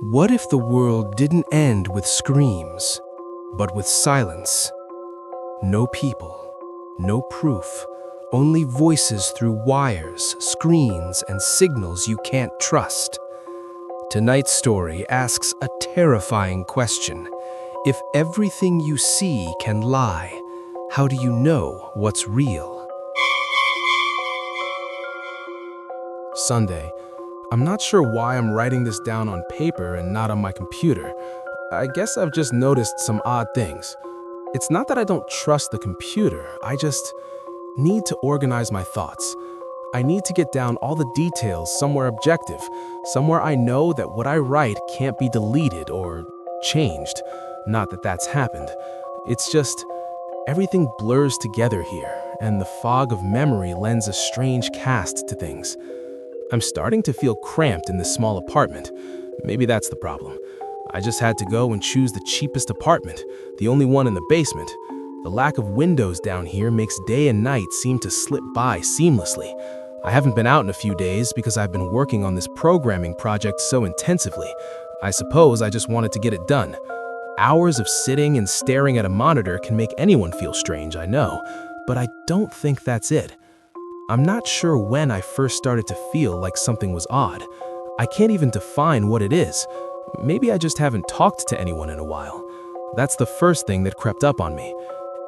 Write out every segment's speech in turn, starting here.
What if the world didn't end with screams, but with silence? No people, no proof, only voices through wires, screens, and signals you can't trust. Tonight's story asks a terrifying question. If everything you see can lie, how do you know what's real? Sunday. I'm not sure why I'm writing this down on paper and not on my computer. I guess I've just noticed some odd things. It's not that I don't trust the computer, I just need to organize my thoughts. I need to get down all the details somewhere objective, somewhere I know that what I write can't be deleted or changed. Not that that's happened. It's just everything blurs together here, and the fog of memory lends a strange cast to things. I'm starting to feel cramped in this small apartment. Maybe that's the problem. I just had to go and choose the cheapest apartment, the only one in the basement. The lack of windows down here makes day and night seem to slip by seamlessly. I haven't been out in a few days because I've been working on this programming project so intensively. I suppose I just wanted to get it done. Hours of sitting and staring at a monitor can make anyone feel strange, I know, but I don't think that's it. I'm not sure when I first started to feel like something was odd. I can't even define what it is. Maybe I just haven't talked to anyone in a while. That's the first thing that crept up on me.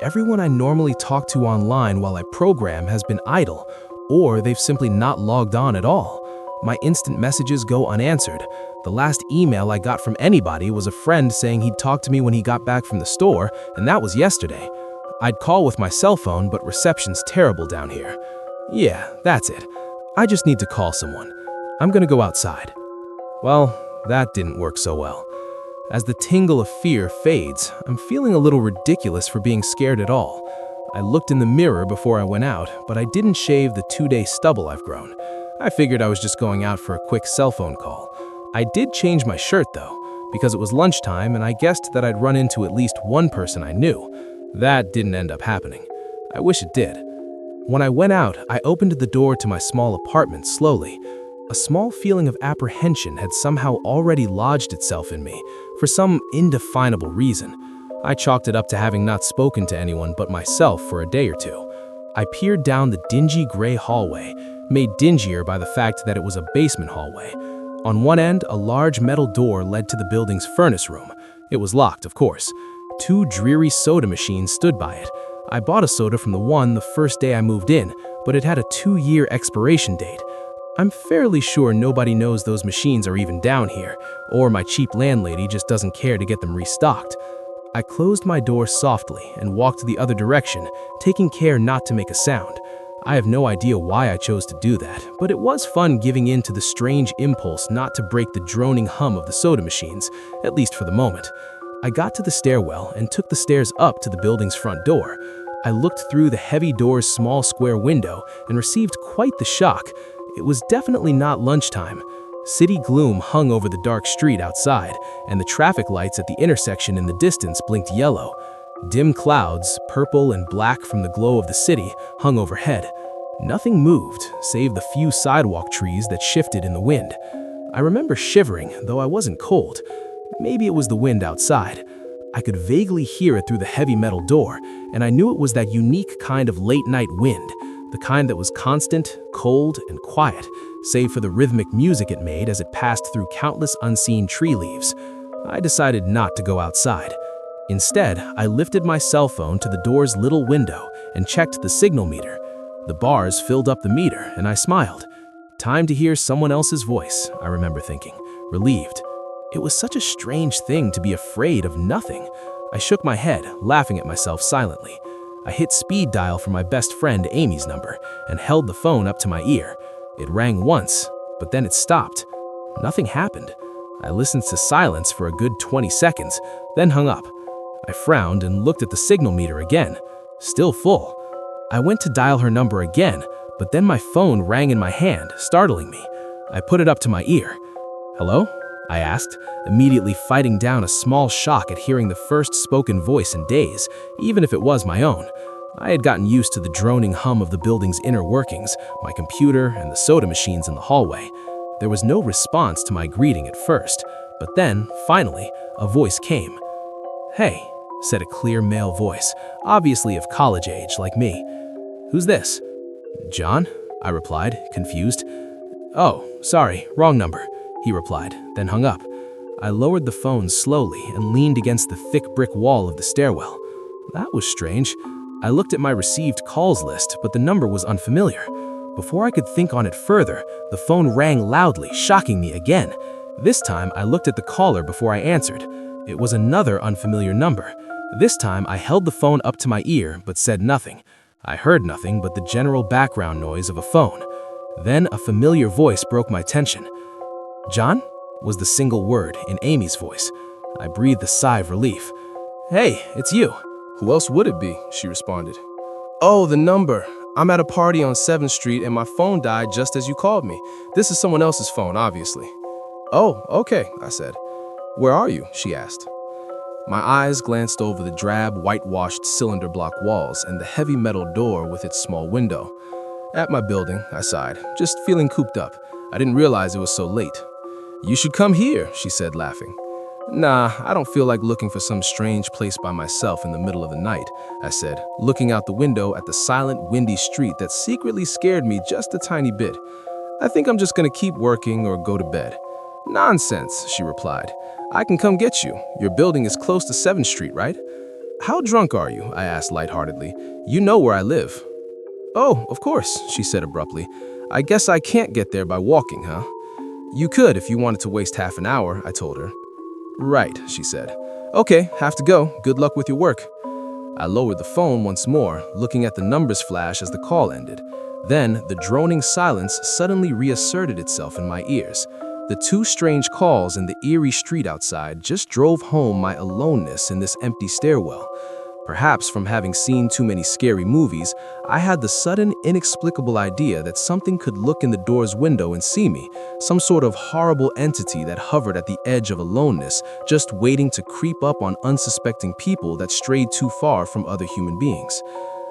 Everyone I normally talk to online while I program has been idle, or they've simply not logged on at all. My instant messages go unanswered. The last email I got from anybody was a friend saying he'd talk to me when he got back from the store, and that was yesterday. I'd call with my cell phone, but reception's terrible down here. Yeah, that's it. I just need to call someone. I'm gonna go outside. Well, that didn't work so well. As the tingle of fear fades, I'm feeling a little ridiculous for being scared at all. I looked in the mirror before I went out, but I didn't shave the 2-day stubble I've grown. I figured I was just going out for a quick cell phone call. I did change my shirt though, because it was lunchtime and I guessed that I'd run into at least one person I knew. That didn't end up happening. I wish it did. When I went out, I opened the door to my small apartment slowly. A small feeling of apprehension had somehow already lodged itself in me, for some indefinable reason. I chalked it up to having not spoken to anyone but myself for a day or two. I peered down the dingy gray hallway, made dingier by the fact that it was a basement hallway. On one end, a large metal door led to the building's furnace room. It was locked, of course. 2 dreary soda machines stood by it. I bought a soda from the one the first day I moved in, but it had a 2-year expiration date. I'm fairly sure nobody knows those machines are even down here, or my cheap landlady just doesn't care to get them restocked. I closed my door softly and walked the other direction, taking care not to make a sound. I have no idea why I chose to do that, but it was fun giving in to the strange impulse not to break the droning hum of the soda machines, at least for the moment. I got to the stairwell and took the stairs up to the building's front door. I looked through the heavy door's small square window and received quite the shock. It was definitely not lunchtime. City gloom hung over the dark street outside, and the traffic lights at the intersection in the distance blinked yellow. Dim clouds, purple and black from the glow of the city, hung overhead. Nothing moved, save the few sidewalk trees that shifted in the wind. I remember shivering, though I wasn't cold. Maybe it was the wind outside. I could vaguely hear it through the heavy metal door, and I knew it was that unique kind of late-night wind, the kind that was constant, cold, and quiet, save for the rhythmic music it made as it passed through countless unseen tree leaves. I decided not to go outside. Instead, I lifted my cell phone to the door's little window and checked the signal meter. The bars filled up the meter, and I smiled. Time to hear someone else's voice, I remember thinking, relieved. It was such a strange thing to be afraid of nothing. I shook my head, laughing at myself silently. I hit speed dial for my best friend Amy's number and held the phone up to my ear. It rang once, but then it stopped. Nothing happened. I listened to silence for a good 20 seconds, then hung up. I frowned and looked at the signal meter again. Still full. I went to dial her number again, but then my phone rang in my hand, startling me. I put it up to my ear. "Hello?" I asked, immediately fighting down a small shock at hearing the first spoken voice in days, even if it was my own. I had gotten used to the droning hum of the building's inner workings, my computer, and the soda machines in the hallway. There was no response to my greeting at first. But then, finally, a voice came. "Hey," said a clear male voice, obviously of college age like me. "Who's this?" "John," I replied, confused. "Oh, sorry, wrong number," he replied, then hung up. I lowered the phone slowly and leaned against the thick brick wall of the stairwell. That was strange. I looked at my received calls list, but the number was unfamiliar. Before I could think on it further, the phone rang loudly, shocking me again. This time, I looked at the caller before I answered. It was another unfamiliar number. This time, I held the phone up to my ear, but said nothing. I heard nothing but the general background noise of a phone. Then a familiar voice broke my tension. "John?" was the single word in Amy's voice. I breathed a sigh of relief. "Hey, it's you." "Who else would it be?" she responded. "Oh, the number. I'm at a party on 7th Street and my phone died just as you called me. This is someone else's phone, obviously." "Oh, okay," I said. "Where are you?" she asked. My eyes glanced over the drab, whitewashed cylinder block walls and the heavy metal door with its small window. "At my building," I sighed, just feeling cooped up. I didn't realize it was so late. "You should come here," she said, laughing. "Nah, I don't feel like looking for some strange place by myself in the middle of the night," I said, looking out the window at the silent, windy street that secretly scared me just a tiny bit. "I think I'm just gonna keep working or go to bed." "Nonsense," she replied. "I can come get you. Your building is close to 7th Street, right?" "How drunk are you?" I asked lightheartedly. "You know where I live." "Oh, of course," she said abruptly. "I guess I can't get there by walking, huh?" "You could if you wanted to waste half an hour," I told her. "Right," she said. "Okay, have to go. Good luck with your work." I lowered the phone once more, looking at the numbers flash as the call ended. Then, the droning silence suddenly reasserted itself in my ears. The two strange calls and the eerie street outside just drove home my aloneness in this empty stairwell. Perhaps from having seen too many scary movies, I had the sudden, inexplicable idea that something could look in the door's window and see me, some sort of horrible entity that hovered at the edge of aloneness, just waiting to creep up on unsuspecting people that strayed too far from other human beings.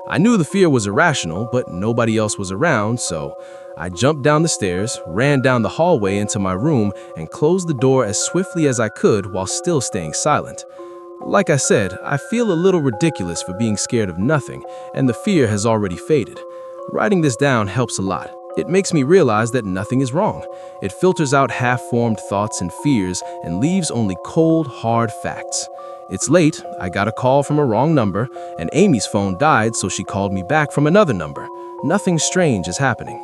I knew the fear was irrational, but nobody else was around, so I jumped down the stairs, ran down the hallway into my room, and closed the door as swiftly as I could while still staying silent. Like I said, I feel a little ridiculous for being scared of nothing, and the fear has already faded. Writing this down helps a lot. It makes me realize that nothing is wrong. It filters out half-formed thoughts and fears and leaves only cold, hard facts. It's late, I got a call from a wrong number, and Amy's phone died, so she called me back from another number. Nothing strange is happening.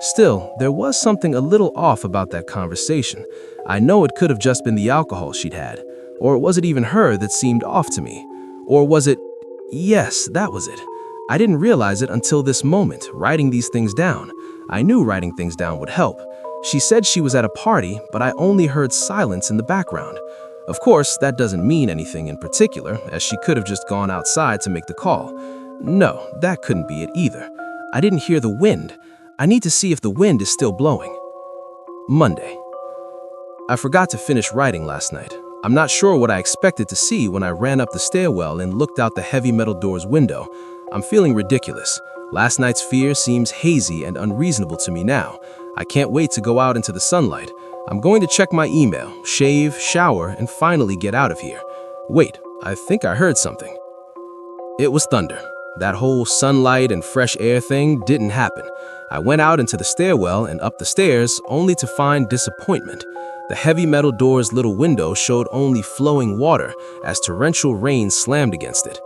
Still, there was something a little off about that conversation. I know it could have just been the alcohol she'd had. Or was it even her that seemed off to me? Or was it... Yes, that was it. I didn't realize it until this moment, writing these things down. I knew writing things down would help. She said she was at a party, but I only heard silence in the background. Of course, that doesn't mean anything in particular, as she could have just gone outside to make the call. No, that couldn't be it either. I didn't hear the wind. I need to see if the wind is still blowing. Monday. I forgot to finish writing last night. I'm not sure what I expected to see when I ran up the stairwell and looked out the heavy metal door's window. I'm feeling ridiculous. Last night's fear seems hazy and unreasonable to me now. I can't wait to go out into the sunlight. I'm going to check my email, shave, shower, and finally get out of here. Wait, I think I heard something. It was thunder. That whole sunlight and fresh air thing didn't happen. I went out into the stairwell and up the stairs only to find disappointment. The heavy metal door's little window showed only flowing water as torrential rain slammed against it.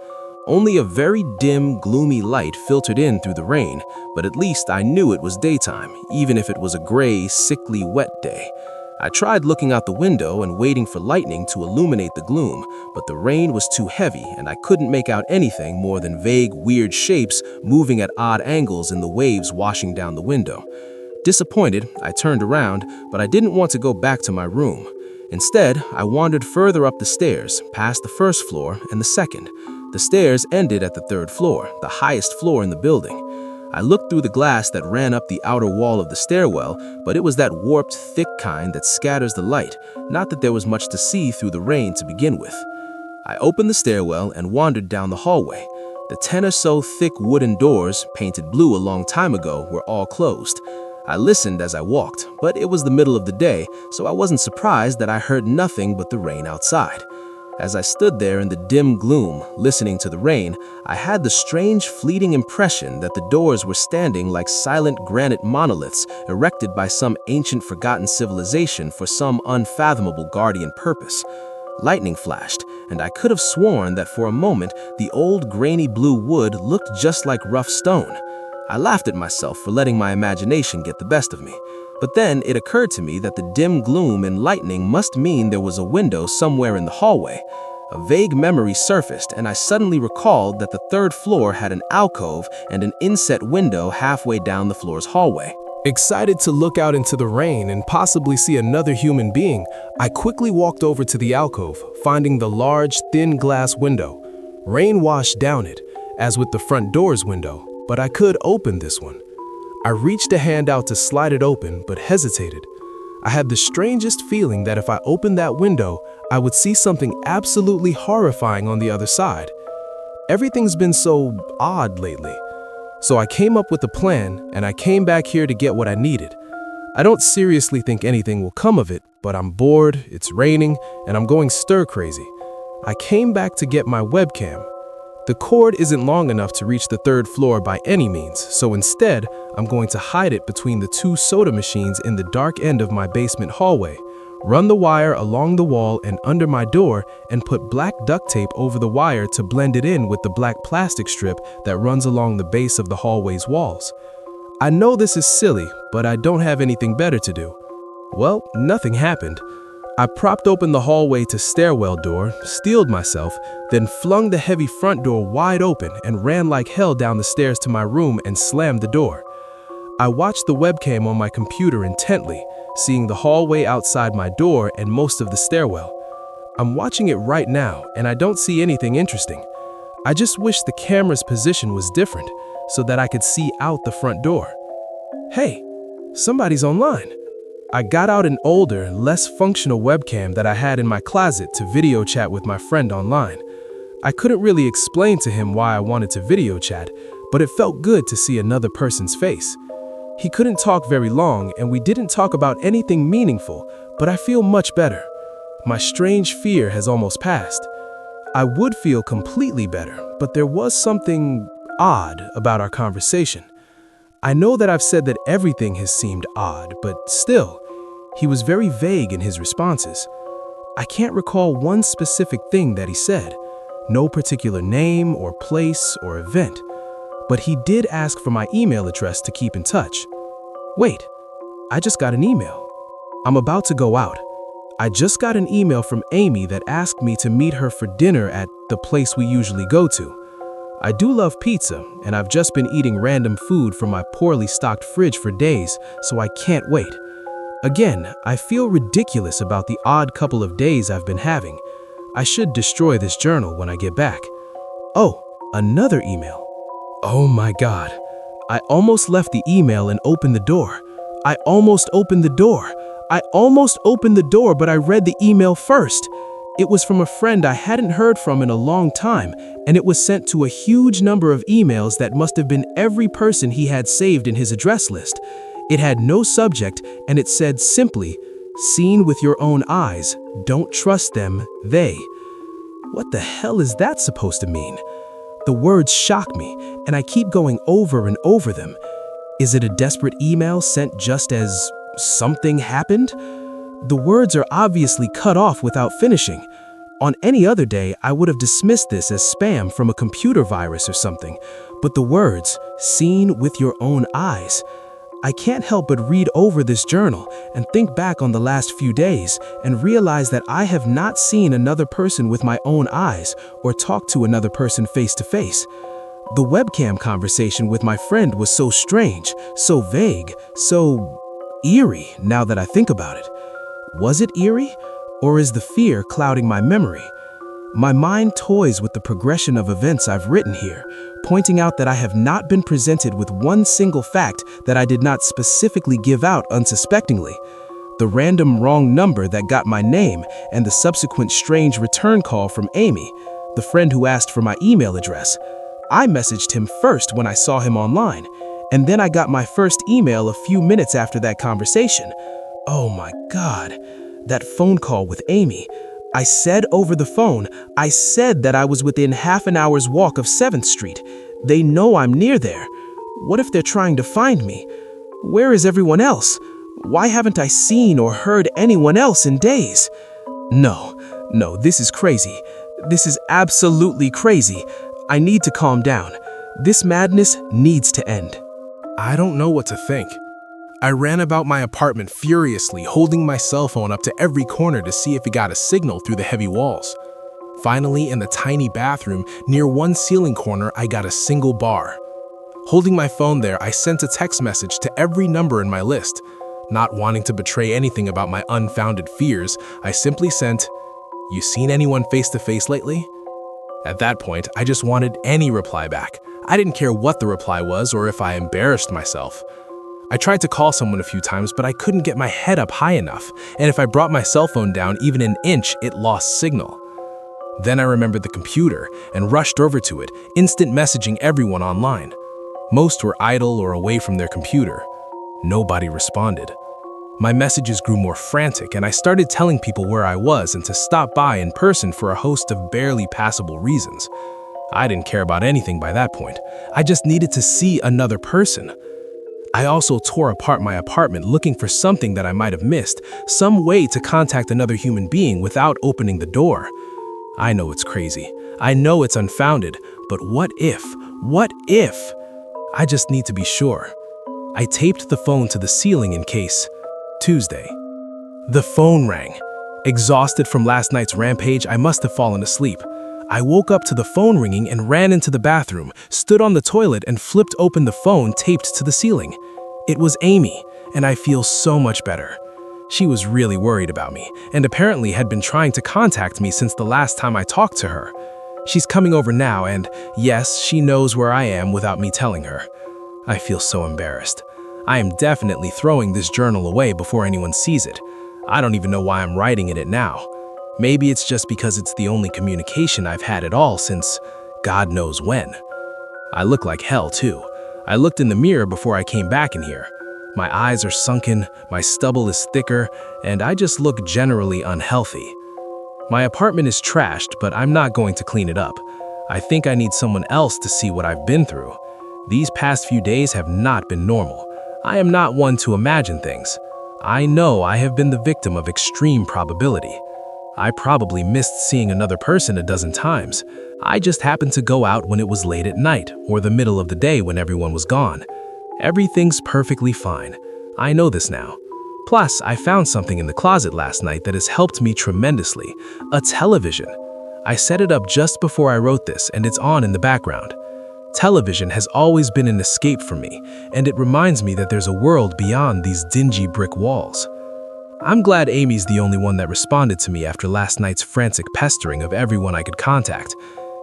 Only a very dim, gloomy light filtered in through the rain, but at least I knew it was daytime, even if it was a gray, sickly, wet day. I tried looking out the window and waiting for lightning to illuminate the gloom, but the rain was too heavy and I couldn't make out anything more than vague, weird shapes moving at odd angles in the waves washing down the window. Disappointed, I turned around, but I didn't want to go back to my room. Instead, I wandered further up the stairs, past the first floor and the second. The stairs ended at the third floor, the highest floor in the building. I looked through the glass that ran up the outer wall of the stairwell, but it was that warped, thick kind that scatters the light, not that there was much to see through the rain to begin with. I opened the stairwell and wandered down the hallway. The 10 or so thick wooden doors, painted blue a long time ago, were all closed. I listened as I walked, but it was the middle of the day, so I wasn't surprised that I heard nothing but the rain outside. As I stood there in the dim gloom, listening to the rain, I had the strange, fleeting impression that the doors were standing like silent granite monoliths erected by some ancient forgotten civilization for some unfathomable guardian purpose. Lightning flashed, and I could have sworn that for a moment the old grainy blue wood looked just like rough stone. I laughed at myself for letting my imagination get the best of me. But then it occurred to me that the dim gloom and lightning must mean there was a window somewhere in the hallway. A vague memory surfaced, and I suddenly recalled that the third floor had an alcove and an inset window halfway down the floor's hallway. Excited to look out into the rain and possibly see another human being, I quickly walked over to the alcove, finding the large, thin glass window. Rain washed down it, as with the front door's window, but I could open this one. I reached a hand out to slide it open, but hesitated. I had the strangest feeling that if I opened that window, I would see something absolutely horrifying on the other side. Everything's been so odd lately. So I came up with a plan, and I came back here to get what I needed. I don't seriously think anything will come of it, but I'm bored, it's raining, and I'm going stir-crazy. I came back to get my webcam. The cord isn't long enough to reach the third floor by any means, so instead, I'm going to hide it between the two soda machines in the dark end of my basement hallway, run the wire along the wall and under my door, and put black duct tape over the wire to blend it in with the black plastic strip that runs along the base of the hallway's walls. I know this is silly, but I don't have anything better to do. Well, nothing happened. I propped open the hallway to stairwell door, steeled myself, then flung the heavy front door wide open and ran like hell down the stairs to my room and slammed the door. I watched the webcam on my computer intently, seeing the hallway outside my door and most of the stairwell. I'm watching it right now, and I don't see anything interesting. I just wish the camera's position was different, so that I could see out the front door. Hey, somebody's online. I got out an older, less functional webcam that I had in my closet to video chat with my friend online. I couldn't really explain to him why I wanted to video chat, but it felt good to see another person's face. He couldn't talk very long, and we didn't talk about anything meaningful, but I feel much better. My strange fear has almost passed. I would feel completely better, but there was something odd about our conversation. I know that I've said that everything has seemed odd, but still, he was very vague in his responses. I can't recall one specific thing that he said, no particular name or place or event, but he did ask for my email address to keep in touch. Wait, I just got an email. I'm about to go out. I just got an email from Amy that asked me to meet her for dinner at the place we usually go to. I do love pizza, and I've just been eating random food from my poorly stocked fridge for days, so I can't wait. Again, I feel ridiculous about the odd couple of days I've been having. I should destroy this journal when I get back. Oh, another email. Oh my God. I almost left the email and opened the door. I almost opened the door. I almost opened the door, but I read the email first. It was from a friend I hadn't heard from in a long time, and it was sent to a huge number of emails that must have been every person he had saved in his address list. It had no subject, and it said simply, "Seen with your own eyes, don't trust them, they." What the hell is that supposed to mean? The words shock me, and I keep going over and over them. Is it a desperate email sent just as something happened? The words are obviously cut off without finishing. On any other day, I would have dismissed this as spam from a computer virus or something. But the words, "seen with your own eyes," I can't help but read over this journal and think back on the last few days and realize that I have not seen another person with my own eyes or talked to another person face to face. The webcam conversation with my friend was so strange, so vague, so eerie now that I think about it. Was it eerie, or is the fear clouding my memory? My mind toys with the progression of events I've written here, pointing out that I have not been presented with one single fact that I did not specifically give out unsuspectingly. The random wrong number that got my name and the subsequent strange return call from Amy, the friend who asked for my email address. I messaged him first when I saw him online, And then I got my first email a few minutes after that conversation. Oh my God, that phone call with Amy. I said over the phone, I said that I was within half an hour's walk of 7th Street. They know I'm near there. What if they're trying to find me? Where is everyone else? Why haven't I seen or heard anyone else in days? No, this is crazy. This is absolutely crazy. I need to calm down. This madness needs to end. I don't know what to think. I ran about my apartment furiously, holding my cell phone up to every corner to see if it got a signal through the heavy walls. Finally, in the tiny bathroom, near one ceiling corner, I got a single bar. Holding my phone there, I sent a text message to every number in my list. Not wanting to betray anything about my unfounded fears, I simply sent, "You seen anyone face to face lately?" At that point, I just wanted any reply back. I didn't care what the reply was or if I embarrassed myself. I tried to call someone a few times, but I couldn't get my head up high enough, and if I brought my cell phone down even an inch, it lost signal. Then I remembered the computer and rushed over to it, instant messaging everyone online. Most were idle or away from their computer. Nobody responded. My messages grew more frantic, and I started telling people where I was and to stop by in person for a host of barely passable reasons. I didn't care about anything by that point. I just needed to see another person. I also tore apart my apartment looking for something that I might have missed, some way to contact another human being without opening the door. I know it's crazy. I know it's unfounded, but what if? What if? I just need to be sure. I taped the phone to the ceiling in case. Tuesday. The phone rang. Exhausted from last night's rampage, I must have fallen asleep. I woke up to the phone ringing and ran into the bathroom, stood on the toilet and flipped open the phone taped to the ceiling. It was Amy, and I feel so much better. She was really worried about me, and apparently had been trying to contact me since the last time I talked to her. She's coming over now, and yes, she knows where I am without me telling her. I feel so embarrassed. I am definitely throwing this journal away before anyone sees it. I don't even know why I'm writing in it now. Maybe it's just because it's the only communication I've had at all since God knows when. I look like hell too. I looked in the mirror before I came back in here. My eyes are sunken, my stubble is thicker, and I just look generally unhealthy. My apartment is trashed, but I'm not going to clean it up. I think I need someone else to see what I've been through. These past few days have not been normal. I am not one to imagine things. I know I have been the victim of extreme probability. I probably missed seeing another person a dozen times. I just happened to go out when it was late at night or the middle of the day when everyone was gone. Everything's perfectly fine. I know this now. Plus, I found something in the closet last night that has helped me tremendously. A television. I set it up just before I wrote this, and it's on in the background. Television has always been an escape for me, and it reminds me that there's a world beyond these dingy brick walls. I'm glad Amy's the only one that responded to me after last night's frantic pestering of everyone I could contact.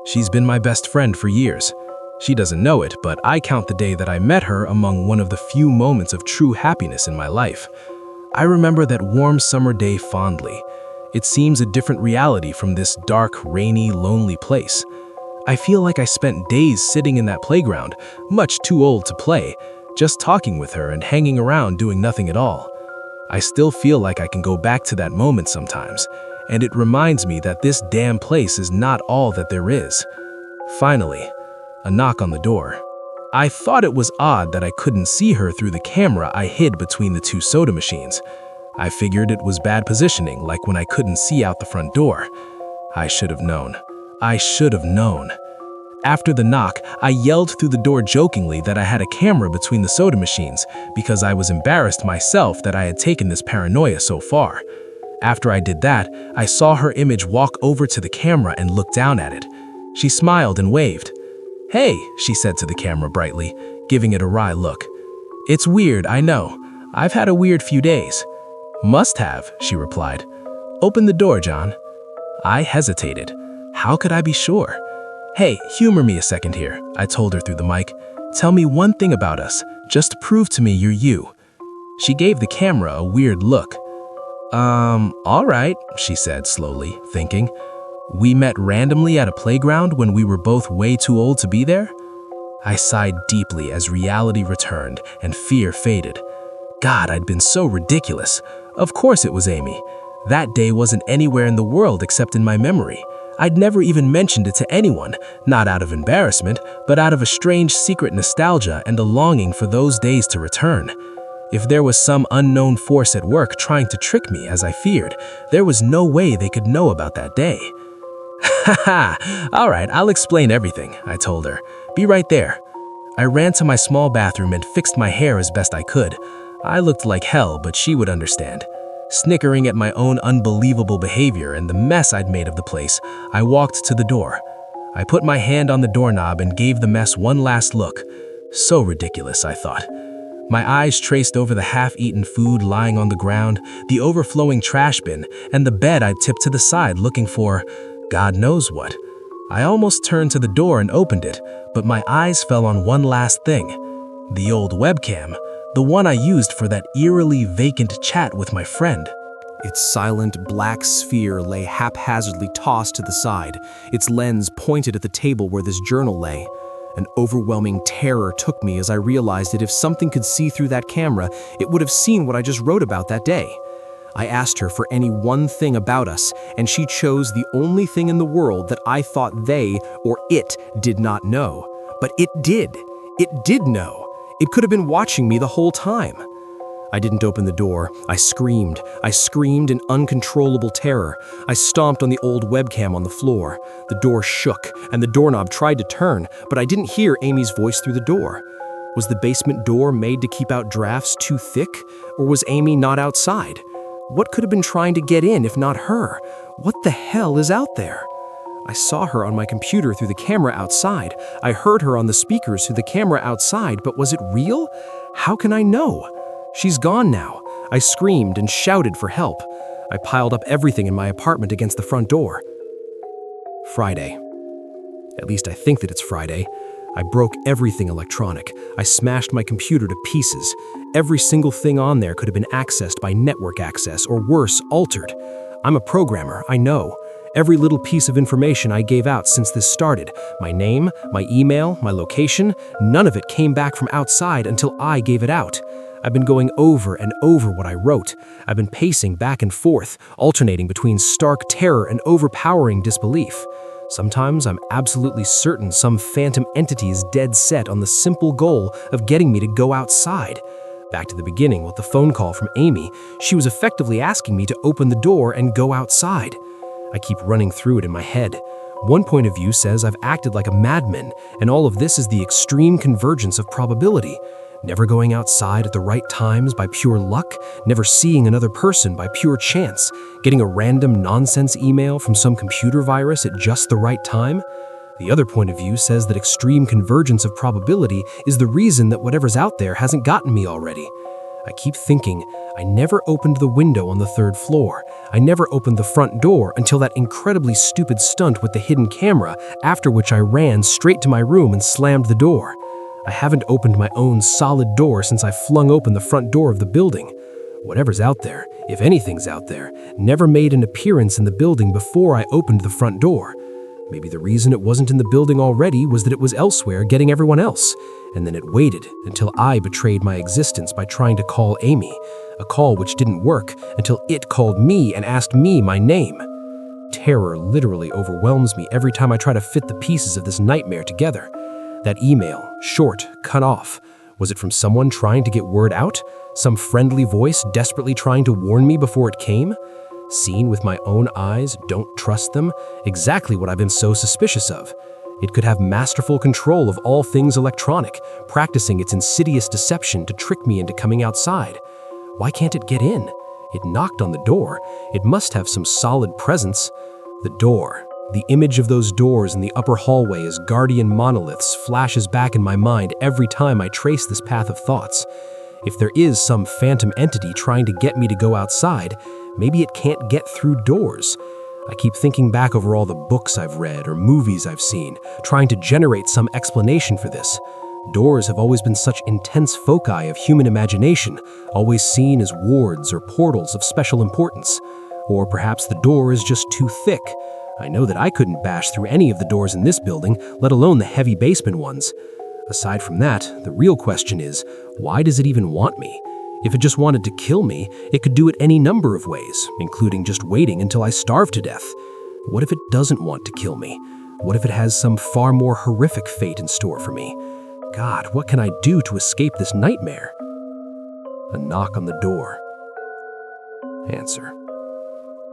She's been my best friend for years. She doesn't know it, but I count the day that I met her among one of the few moments of true happiness in my life. I remember that warm summer day fondly. It seems a different reality from this dark, rainy, lonely place. I feel like I spent days sitting in that playground, much too old to play, just talking with her and hanging around doing nothing at all. I still feel like I can go back to that moment sometimes, and it reminds me that this damn place is not all that there is. Finally, a knock on the door. I thought it was odd that I couldn't see her through the camera I hid between the two soda machines. I figured it was bad positioning, like when I couldn't see out the front door. I should have known. I should have known. After the knock, I yelled through the door jokingly that I had a camera between the soda machines because I was embarrassed myself that I had taken this paranoia so far. After I did that, I saw her image walk over to the camera and look down at it. She smiled and waved. "Hey," she said to the camera brightly, giving it a wry look. "It's weird, I know. I've had a weird few days." "Must have," she replied. "Open the door, John." I hesitated. How could I be sure? "Hey, humor me a second here," I told her through the mic. "Tell me one thing about us. Just prove to me you're you." She gave the camera a weird look. All right," she said slowly, thinking. "We met randomly at a playground when we were both way too old to be there?" I sighed deeply as reality returned and fear faded. God, I'd been so ridiculous. Of course it was Amy. That day wasn't anywhere in the world except in my memory. I'd never even mentioned it to anyone, not out of embarrassment, but out of a strange secret nostalgia and a longing for those days to return. If there was some unknown force at work trying to trick me, as I feared, there was no way they could know about that day. Ha! All right, I'll explain everything, I told her. Be right there. I ran to my small bathroom and fixed my hair as best I could. I looked like hell, but she would understand. Snickering at my own unbelievable behavior and the mess I'd made of the place, I walked to the door. I put my hand on the doorknob and gave the mess one last look. So ridiculous, I thought. My eyes traced over the half-eaten food lying on the ground, the overflowing trash bin, and the bed I'd tipped to the side looking for God knows what. I almost turned to the door and opened it, but my eyes fell on one last thing. The old webcam, the one I used for that eerily vacant chat with my friend. Its silent black sphere lay haphazardly tossed to the side, its lens pointed at the table where this journal lay. An overwhelming terror took me as I realized that if something could see through that camera, it would have seen what I just wrote about that day. I asked her for any one thing about us, and she chose the only thing in the world that I thought they, or it, did not know. But it did. It did know. It could have been watching me the whole time. I didn't open the door. I screamed. I screamed in uncontrollable terror. I stomped on the old webcam on the floor. The door shook, and the doorknob tried to turn, but I didn't hear Amy's voice through the door. Was the basement door made to keep out drafts too thick, or was Amy not outside? What could have been trying to get in if not her? What the hell is out there? I saw her on my computer through the camera outside. I heard her on the speakers through the camera outside, but was it real? How can I know? She's gone now. I screamed and shouted for help. I piled up everything in my apartment against the front door. Friday. At least I think that it's Friday. I broke everything electronic. I smashed my computer to pieces. Every single thing on there could have been accessed by network access, or worse, altered. I'm a programmer, I know. Every little piece of information I gave out since this started, my name, my email, my location, none of it came back from outside until I gave it out. I've been going over and over what I wrote. I've been pacing back and forth, alternating between stark terror and overpowering disbelief. Sometimes I'm absolutely certain some phantom entity is dead set on the simple goal of getting me to go outside. Back to the beginning with the phone call from Amy, she was effectively asking me to open the door and go outside. I keep running through it in my head. One point of view says I've acted like a madman, and all of this is the extreme convergence of probability. Never going outside at the right times by pure luck, never seeing another person by pure chance, getting a random nonsense email from some computer virus at just the right time. The other point of view says that extreme convergence of probability is the reason that whatever's out there hasn't gotten me already. I keep thinking, I never opened the window on the third floor. I never opened the front door until that incredibly stupid stunt with the hidden camera, after which I ran straight to my room and slammed the door. I haven't opened my own solid door since I flung open the front door of the building. Whatever's out there, if anything's out there, never made an appearance in the building before I opened the front door. Maybe the reason it wasn't in the building already was that it was elsewhere getting everyone else, and then it waited until I betrayed my existence by trying to call Amy, a call which didn't work until it called me and asked me my name. Terror literally overwhelms me every time I try to fit the pieces of this nightmare together. That email, short, cut off. Was it from someone trying to get word out? Some friendly voice desperately trying to warn me before it came? Seen with my own eyes, don't trust them? Exactly what I've been so suspicious of. It could have masterful control of all things electronic, practicing its insidious deception to trick me into coming outside. Why can't it get in? It knocked on the door. It must have some solid presence. The door. The image of those doors in the upper hallway as guardian monoliths flashes back in my mind every time I trace this path of thoughts. If there is some phantom entity trying to get me to go outside, maybe it can't get through doors. I keep thinking back over all the books I've read or movies I've seen, trying to generate some explanation for this. Doors have always been such intense foci of human imagination, always seen as wards or portals of special importance. Or perhaps the door is just too thick. I know that I couldn't bash through any of the doors in this building, let alone the heavy basement ones. Aside from that, the real question is, why does it even want me? If it just wanted to kill me, it could do it any number of ways, including just waiting until I starve to death. What if it doesn't want to kill me? What if it has some far more horrific fate in store for me? God, what can I do to escape this nightmare? A knock on the door. Answer.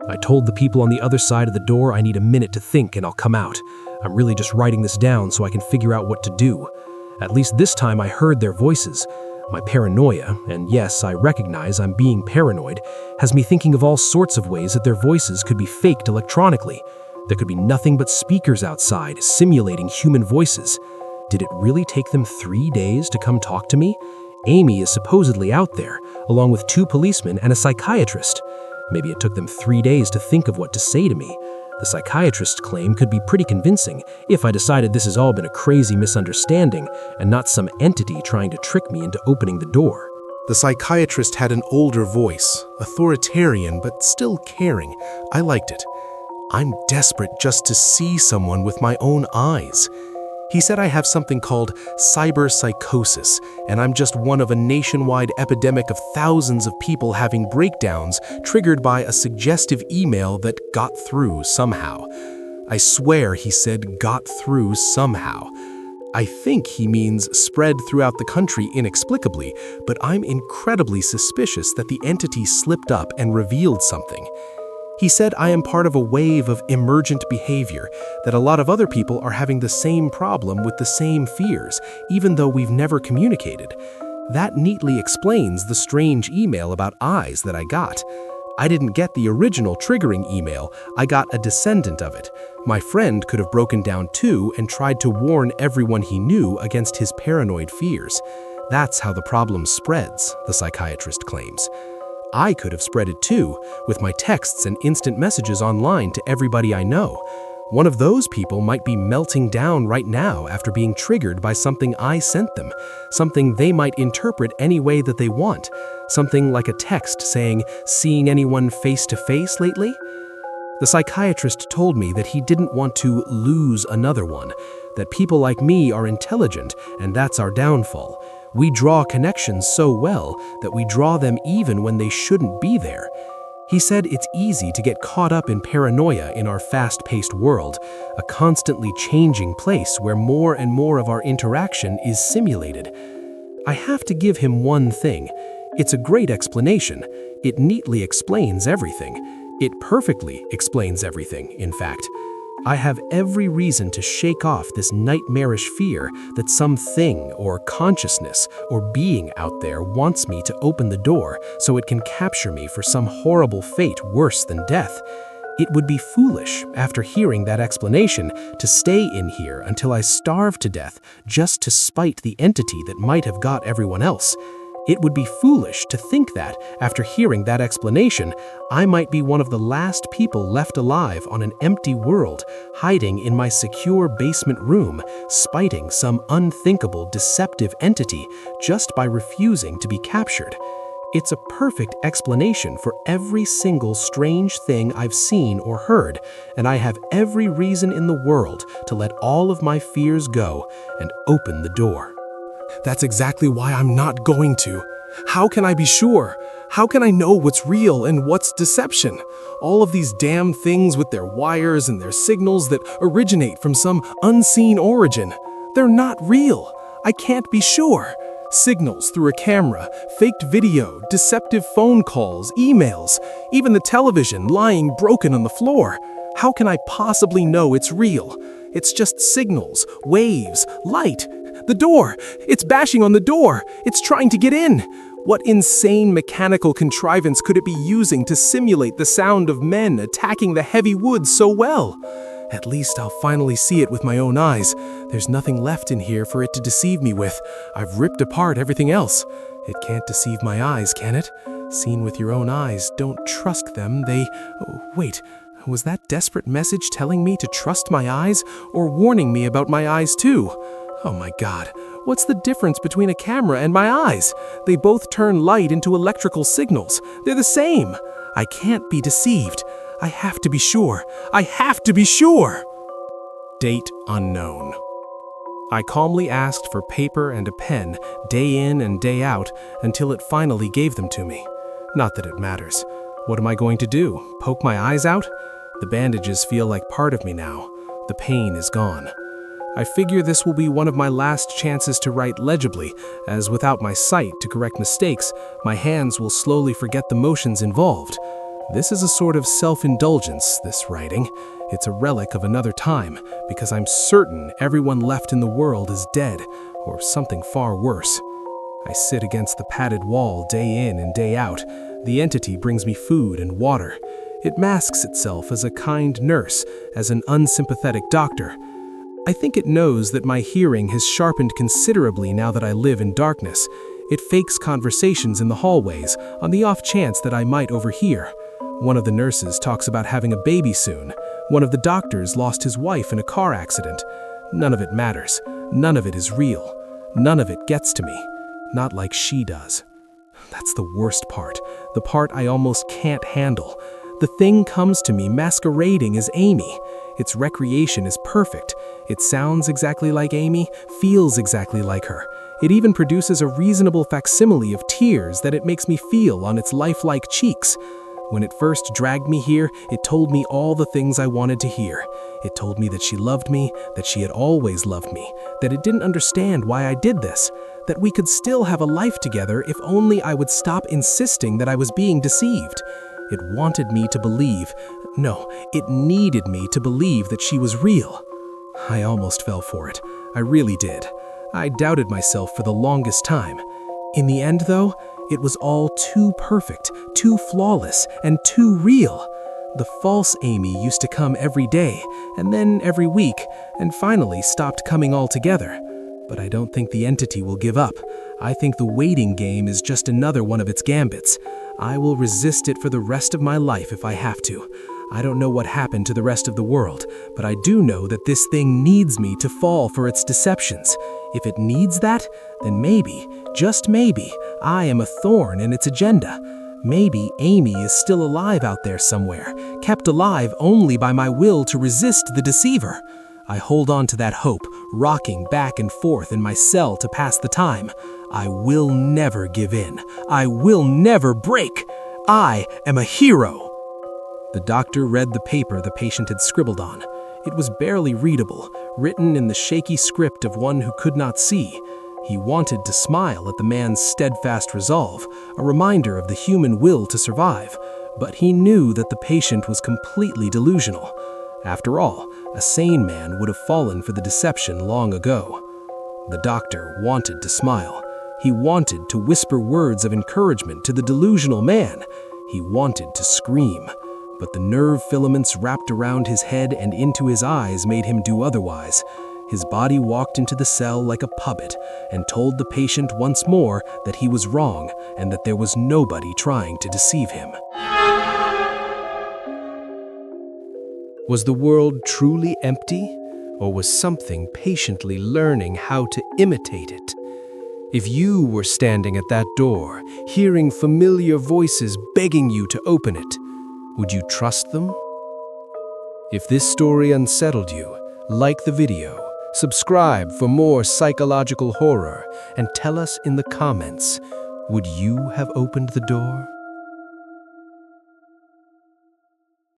I told the people on the other side of the door I need a minute to think and I'll come out. I'm really just writing this down so I can figure out what to do. At least this time I heard their voices. My paranoia, and yes, I recognize I'm being paranoid, has me thinking of all sorts of ways that their voices could be faked electronically. There could be nothing but speakers outside, simulating human voices. Did it really take them 3 days to come talk to me? Amy is supposedly out there, along with 2 policemen and a psychiatrist. Maybe it took them 3 days to think of what to say to me. The psychiatrist's claim could be pretty convincing if I decided this has all been a crazy misunderstanding and not some entity trying to trick me into opening the door. The psychiatrist had an older voice, authoritarian but still caring. I liked it. I'm desperate just to see someone with my own eyes. He said I have something called cyber-psychosis, and I'm just one of a nationwide epidemic of thousands of people having breakdowns triggered by a suggestive email that got through somehow. I swear he said got through somehow. I think he means spread throughout the country inexplicably, but I'm incredibly suspicious that the entity slipped up and revealed something. He said I am part of a wave of emergent behavior, that a lot of other people are having the same problem with the same fears, even though we've never communicated. That neatly explains the strange email about eyes that I got. I didn't get the original triggering email, I got a descendant of it. My friend could have broken down too and tried to warn everyone he knew against his paranoid fears. That's how the problem spreads, the psychiatrist claims. I could have spread it too, with my texts and instant messages online to everybody I know. One of those people might be melting down right now after being triggered by something I sent them, something they might interpret any way that they want, something like a text saying, "Seeing anyone face to face lately?" The psychiatrist told me that he didn't want to lose another one, that people like me are intelligent and that's our downfall. We draw connections so well that we draw them even when they shouldn't be there. He said it's easy to get caught up in paranoia in our fast-paced world, a constantly changing place where more and more of our interaction is simulated. I have to give him one thing. It's a great explanation. It neatly explains everything. It perfectly explains everything, in fact. I have every reason to shake off this nightmarish fear that some thing or consciousness or being out there wants me to open the door so it can capture me for some horrible fate worse than death. It would be foolish, after hearing that explanation, to stay in here until I starve to death just to spite the entity that might have got everyone else. It would be foolish to think that, after hearing that explanation, I might be one of the last people left alive on an empty world, hiding in my secure basement room, spiting some unthinkable, deceptive entity just by refusing to be captured. It's a perfect explanation for every single strange thing I've seen or heard, and I have every reason in the world to let all of my fears go and open the door. That's exactly why I'm not going to. How can I be sure? How can I know what's real and what's deception? All of these damn things with their wires and their signals that originate from some unseen origin. They're not real. I can't be sure. Signals through a camera, faked video, deceptive phone calls, emails, even the television lying broken on the floor. How can I possibly know it's real? It's just signals, waves, light. The door! It's bashing on the door! It's trying to get in! What insane mechanical contrivance could it be using to simulate the sound of men attacking the heavy woods so well? At least I'll finally see it with my own eyes. There's nothing left in here for it to deceive me with. I've ripped apart everything else. It can't deceive my eyes, can it? Seen with your own eyes, don't trust them, Oh, wait, was that desperate message telling me to trust my eyes, or warning me about my eyes too? Oh my God, what's the difference between a camera and my eyes? They both turn light into electrical signals. They're the same. I can't be deceived. I have to be sure. I have to be sure. Date unknown. I calmly asked for paper and a pen, day in and day out, until it finally gave them to me. Not that it matters. What am I going to do? Poke my eyes out? The bandages feel like part of me now. The pain is gone. I figure this will be one of my last chances to write legibly, as without my sight to correct mistakes, my hands will slowly forget the motions involved. This is a sort of self-indulgence, this writing. It's a relic of another time, because I'm certain everyone left in the world is dead, or something far worse. I sit against the padded wall day in and day out. The entity brings me food and water. It masks itself as a kind nurse, as an unsympathetic doctor. I think it knows that my hearing has sharpened considerably now that I live in darkness. It fakes conversations in the hallways, on the off chance that I might overhear. One of the nurses talks about having a baby soon. One of the doctors lost his wife in a car accident. None of it matters. None of it is real. None of it gets to me. Not like she does. That's the worst part. The part I almost can't handle. The thing comes to me masquerading as Amy. Its recreation is perfect. It sounds exactly like Amy, feels exactly like her. It even produces a reasonable facsimile of tears that it makes me feel on its lifelike cheeks. When it first dragged me here, it told me all the things I wanted to hear. It told me that she loved me, that she had always loved me, that it didn't understand why I did this, that we could still have a life together if only I would stop insisting that I was being deceived. It wanted me to believe. No, it needed me to believe that she was real. I almost fell for it. I really did. I doubted myself for the longest time. In the end, though, it was all too perfect, too flawless, and too real. The false Amy used to come every day, and then every week, and finally stopped coming altogether. But I don't think the entity will give up. I think the waiting game is just another one of its gambits. I will resist it for the rest of my life if I have to. I don't know what happened to the rest of the world, but I do know that this thing needs me to fall for its deceptions. If it needs that, then maybe, just maybe, I am a thorn in its agenda. Maybe Amy is still alive out there somewhere, kept alive only by my will to resist the deceiver. I hold on to that hope, rocking back and forth in my cell to pass the time. I will never give in. I will never break. I am a hero. The doctor read the paper the patient had scribbled on. It was barely readable, written in the shaky script of one who could not see. He wanted to smile at the man's steadfast resolve, a reminder of the human will to survive, but he knew that the patient was completely delusional. After all, a sane man would have fallen for the deception long ago. The doctor wanted to smile. He wanted to whisper words of encouragement to the delusional man. He wanted to scream. But the nerve filaments wrapped around his head and into his eyes made him do otherwise. His body walked into the cell like a puppet and told the patient once more that he was wrong and that there was nobody trying to deceive him. Was the world truly empty, or was something patiently learning how to imitate it? If you were standing at that door, hearing familiar voices begging you to open it, would you trust them? If this story unsettled you, like the video, subscribe for more psychological horror, and tell us in the comments, would you have opened the door?